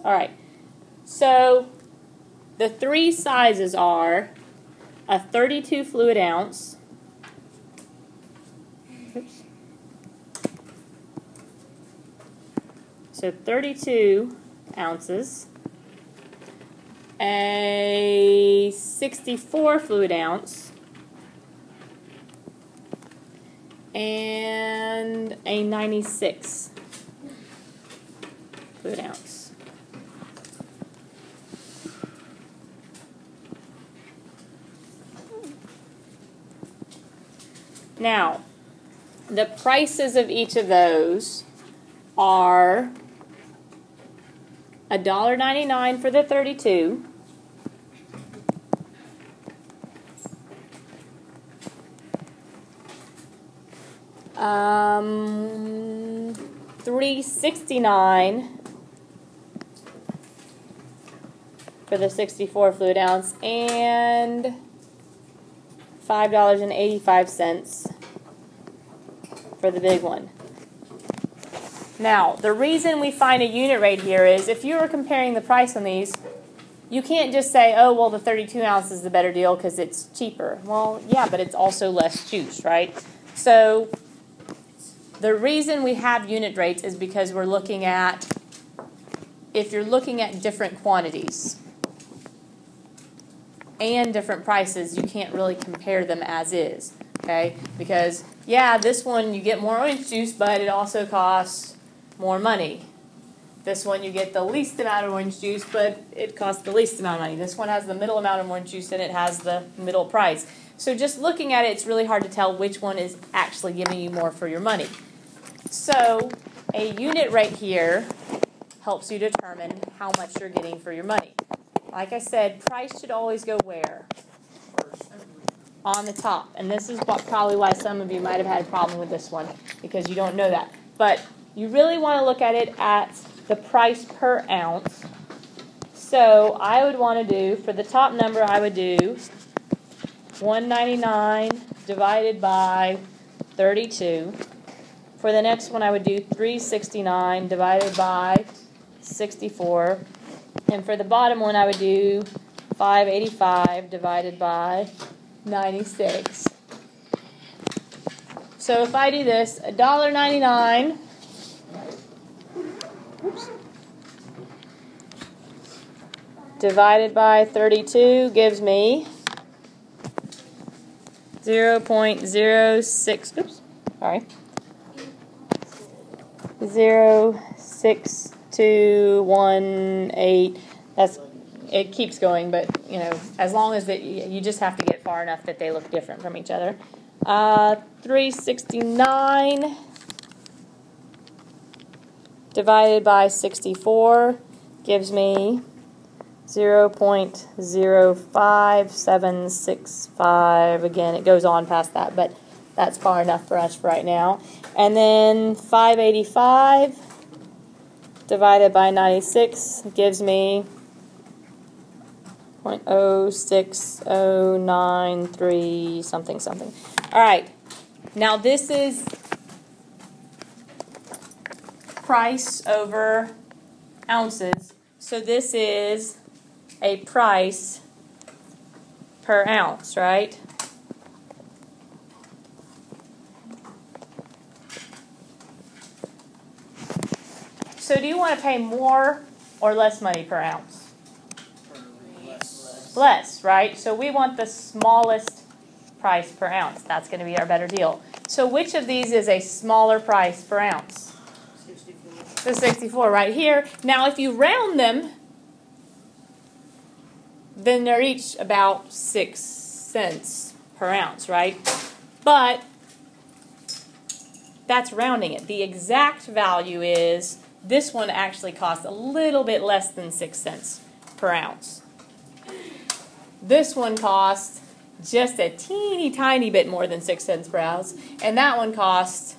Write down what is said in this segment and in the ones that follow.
All right. So the three sizes are a 32 fluid ounce. Oops. So 32 ounces. A 64 fluid ounce. And a 96 fluid ounce. Now, the prices of each of those are $1.99 for the 32, $3.69 for the 64 fluid ounce, and $5.85 for the big one. Now, the reason we find a unit rate here is if you were comparing the price on these, you can't just say, oh, well, the 32 ounce is the better deal because it's cheaper. Well, yeah, but it's also less juice, right? So the reason we have unit rates is because we're looking at, if you're looking at different quantities and different prices, you can't really compare them as is, okay? Because, yeah, this one you get more orange juice, but it also costs more money. This one you get the least amount of orange juice, but it costs the least amount of money. This one has the middle amount of orange juice and it has the middle price. So just looking at it, it's really hard to tell which one is actually giving you more for your money. So a unit rate here helps you determine how much you're getting for your money. Like I said, price should always go where? On the top. And this is probably why some of you might have had a problem with this one, because you don't know that. But you really want to look at it at the price per ounce. So I would want to do, for the top number, I would do $1.99 divided by 32. For the next one, I would do $3.69 divided by 64. And for the bottom one, I would do $5.85 divided by 96. So if I do this, $1.99 divided by 32 gives me 0.06, oops, sorry, 0.6218. That's, it keeps going, but you know, as long as that, you just have to get far enough that they look different from each other. 369 divided by 64 gives me 0.05765. Again, it goes on past that, but that's far enough for us right now. And then 585 divided by 96 gives me 0.06093 something something. All right. Now this is price over ounces. So this is a price per ounce, right? So do you want to pay more or less money per ounce? Less, right? So we want the smallest price per ounce. That's going to be our better deal. So which of these is a smaller price per ounce? 64. The 64 right here. Now if you round them, then they're each about 6 cents per ounce, right? But that's rounding it. The exact value is, this one actually costs a little bit less than 6 cents per ounce. This one costs just a teeny tiny bit more than 6 cents per ounce, and that one costs,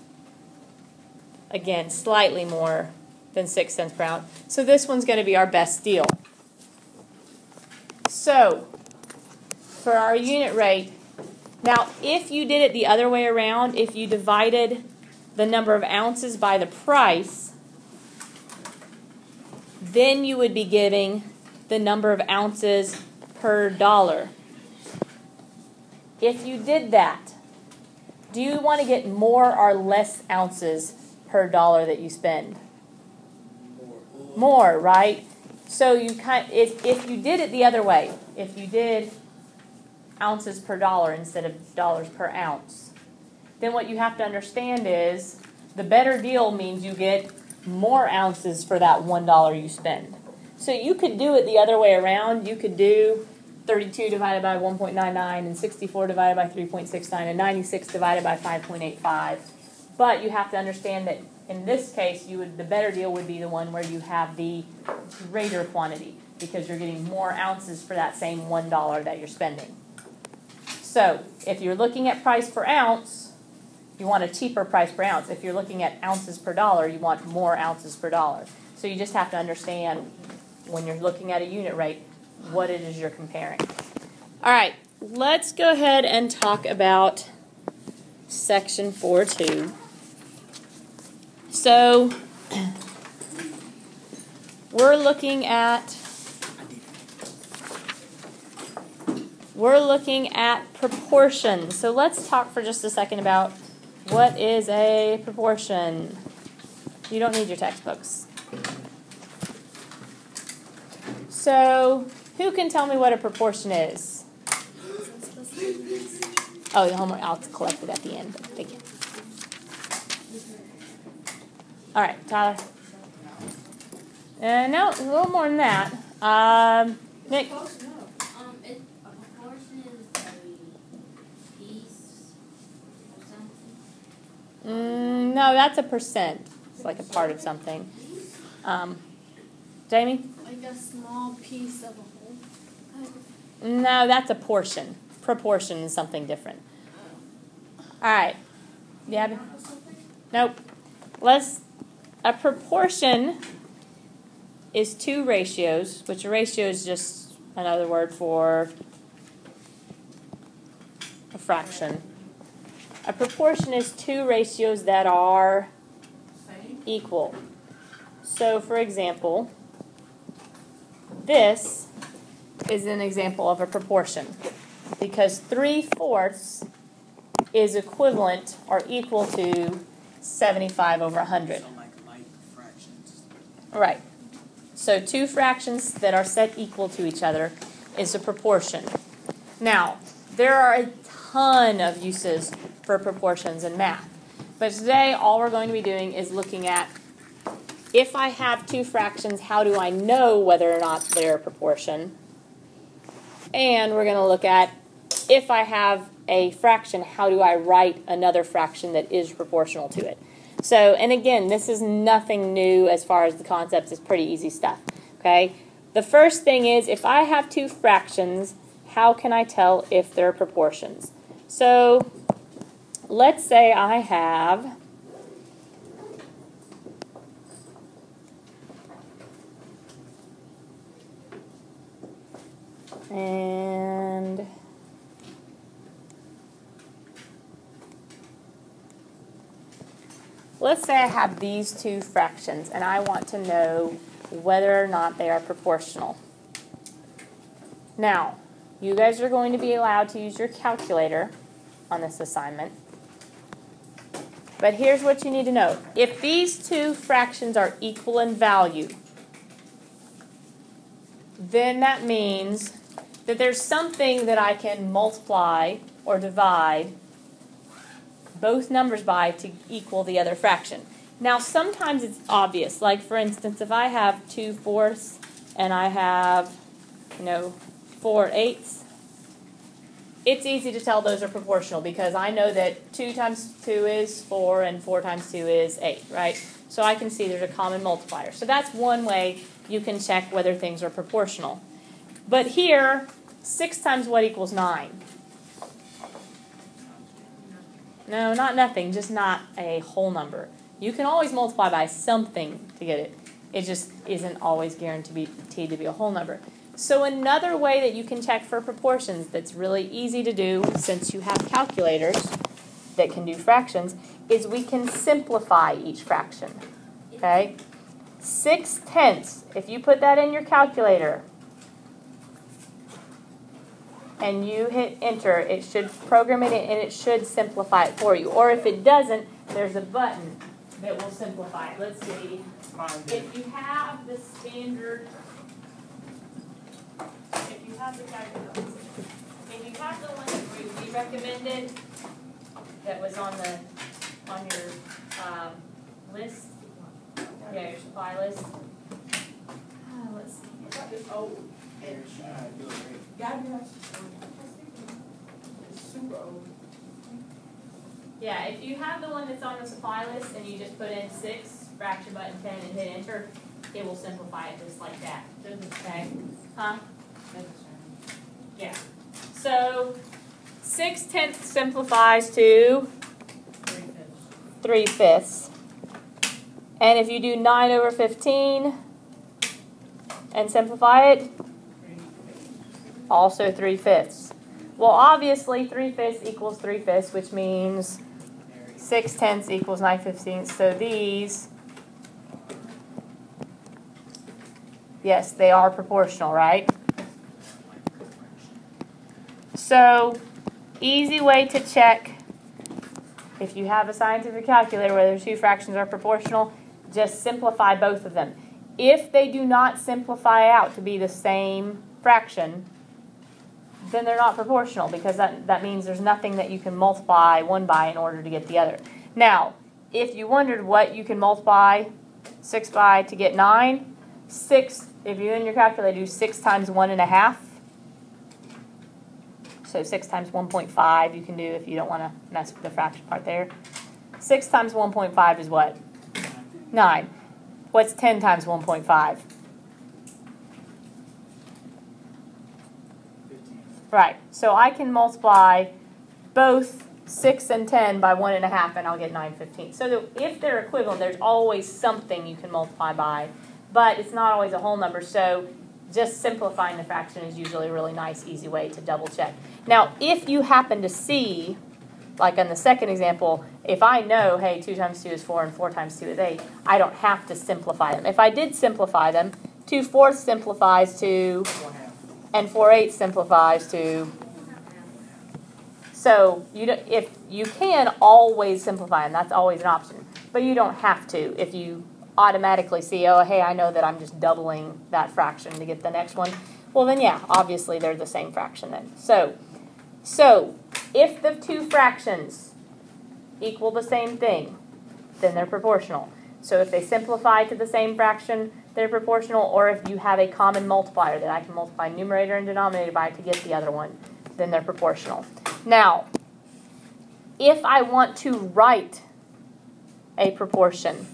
again, slightly more than 6 cents per ounce. So this one's going to be our best deal. So, for our unit rate, now if you did it the other way around, if you divided the number of ounces by the price, then you would be giving the number of ounces per dollar. If you did that, do you want to get more or less ounces per dollar that you spend? More, right? So you if you did it the other way, if you did ounces per dollar instead of dollars per ounce, then what you have to understand is the better deal means you get more ounces for that $1 you spend. So you could do it the other way around. You could do 32 divided by 1.99 and 64 divided by 3.69 and 96 divided by 5.85. But you have to understand that in this case, the better deal would be the one where you have the greater quantity because you're getting more ounces for that same $1 that you're spending. So if you're looking at price per ounce, you want a cheaper price per ounce. If you're looking at ounces per dollar, you want more ounces per dollar. So you just have to understand when you're looking at a unit rate what it is you're comparing. All right, let's go ahead and talk about section 4.2. So we're looking at proportions. So let's talk for just a second about what is a proportion. You don't need your textbooks. So who can tell me what a proportion is? Oh, the homework, I'll collect it at the end. Thank you. All right, Tyler. No, a little more than that. Nick. A proportion is a piece or something. No, that's a percent. It's like a part of something. Jamie? Like a small piece of a whole. No, that's a portion. Proportion is something different. All right. Yeah. Nope. A proportion is two ratios, which a ratio is just another word for a fraction. A proportion is two ratios that are equal. So, for example, this is an example of a proportion because 3/4 is equivalent or equal to 75 over 100. Right. So two fractions that are set equal to each other is a proportion. Now, there are a ton of uses for proportions in math. But today, all we're going to be doing is looking at if I have two fractions, how do I know whether or not they're a proportion? And we're going to look at if I have a fraction, how do I write another fraction that is proportional to it? So, and again, this is nothing new as far as the concepts. It's pretty easy stuff, okay? The first thing is, if I have two fractions, how can I tell if they're proportions? So, let's say I have and let's say I have these two fractions and I want to know whether or not they are proportional. Now, you guys are going to be allowed to use your calculator on this assignment. But here's what you need to know. If these two fractions are equal in value, then that means that there's something that I can multiply or divide both numbers by to equal the other fraction. Now, sometimes it's obvious. Like, for instance, if I have 2/4 and I have, 4/8, it's easy to tell those are proportional because I know that 2 times 2 is 4 and 4 times 2 is 8, right? So I can see there's a common multiplier. So that's one way you can check whether things are proportional. But here, 6 times what equals 9? No, not nothing, just not a whole number. You can always multiply by something to get it. It just isn't always guaranteed to be a whole number. So another way that you can check for proportions that's really easy to do since you have calculators that can do fractions is we can simplify each fraction. Okay? 6/10, if you put that in your calculator and you hit enter, it should program it in and it should simplify it for you. Or if it doesn't, there's a button that will simplify it. Let's see. If you have the standard, if you have the calculator, if you have the one that we recommended that was on your list, yeah, your supply list. Let's see. Super old. Yeah, if you have the one that's on the supply list and you just put in 6, fraction button 10 and hit enter, it will simplify it just like that. Okay? Huh? Yeah. So 6/10 simplifies to 3/5. And if you do 9/15 and simplify it, also 3/5. Well, obviously 3/5 equals 3/5, which means 6/10 equals 9/15. So these, yes, they are proportional, right? So, easy way to check if you have a scientific calculator whether two fractions are proportional, just simplify both of them. If they do not simplify out to be the same fraction, then they're not proportional, because that means there's nothing that you can multiply one by in order to get the other. Now, if you wondered what you can multiply 6 by to get 9, 6, if you in your calculator do 6 times 1.5, so 6 times 1.5 you can do if you don't want to mess with the fraction part there. 6 times 1.5 is what? 9. What's 10 times 1.5? Right, so I can multiply both 6 and 10 by 1.5 and I'll get 9/15. So if they're equivalent, there's always something you can multiply by, but it's not always a whole number, so just simplifying the fraction is usually a really nice, easy way to double check. Now, if you happen to see, like on the second example, if I know, hey, 2 times 2 is 4 and 4 times 2 is 8, I don't have to simplify them. If I did simplify them, 2/4 simplifies to, and 4/8 simplifies to. So if you can always simplify them, that's always an option. But you don't have to if you automatically see, oh, hey, I know that I'm just doubling that fraction to get the next one. Well, then, yeah, obviously they're the same fraction then. So if the two fractions equal the same thing, then they're proportional. So if they simplify to the same fraction, they're proportional, or if you have a common multiplier that I can multiply numerator and denominator by to get the other one, then they're proportional. Now, if I want to write a proportion,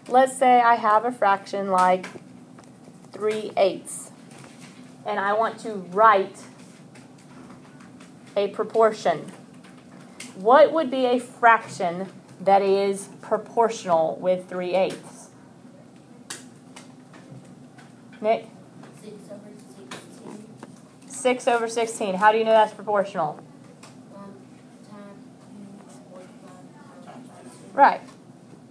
let's say I have a fraction like 3/8, and I want to write a proportion. What would be a fraction that is proportional with 3/8? Nick? 6/16. 6/16. How do you know that's proportional? Right.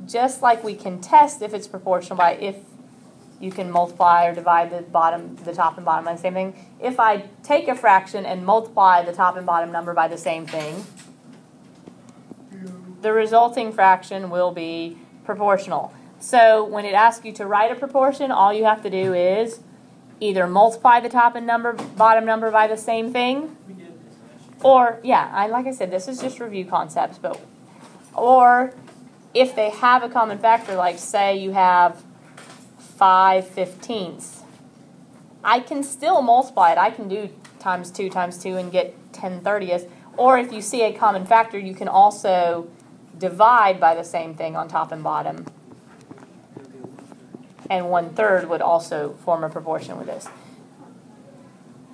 Just like we can test if it's proportional by if you can multiply or divide the top and bottom by the same thing. If I take a fraction and multiply the top and bottom number by the same thing, the resulting fraction will be proportional. So when it asks you to write a proportion, all you have to do is either multiply the top and bottom number by the same thing, or, yeah, like I said, this is just review concepts, or if they have a common factor, like say you have 5/15, I can still multiply it. I can do times 2 and get 10/30. Or if you see a common factor, you can also divide by the same thing on top and bottom. And 1/3 would also form a proportion with this.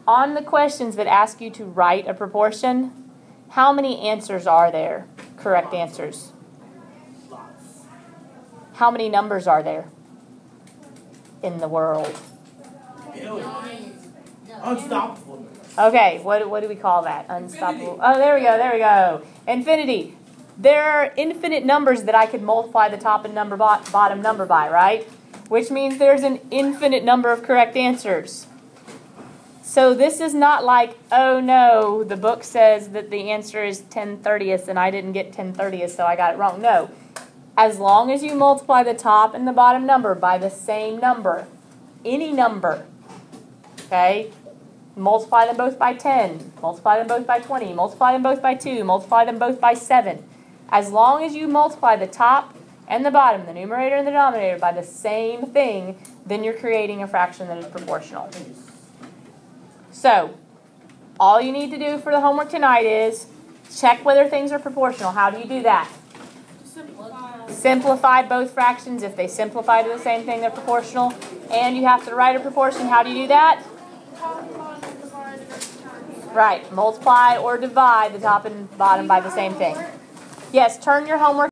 On the questions that ask you to write a proportion, how many answers are there? Correct answers. How many numbers are there in the world? Unstoppable. Okay, what do we call that? Unstoppable. Oh, there we go. Infinity. There are infinite numbers that I could multiply the top and bottom number by, right? which means there's an infinite number of correct answers. So this is not like, oh no, the book says that the answer is 10/30 and I didn't get 10/30, so I got it wrong. No. As long as you multiply the top and the bottom number by the same number, any number, okay, multiply them both by 10, multiply them both by 20, multiply them both by 2, multiply them both by 7. As long as you multiply the top and the bottom, the numerator and the denominator, by the same thing, then you're creating a fraction that is proportional. So, all you need to do for the homework tonight is check whether things are proportional. How do you do that? Simplify both fractions. If they simplify to the same thing, they're proportional. And you have to write a proportion. How do you do that? Right. Multiply or divide the top and bottom by the same thing. Yes, turn your homework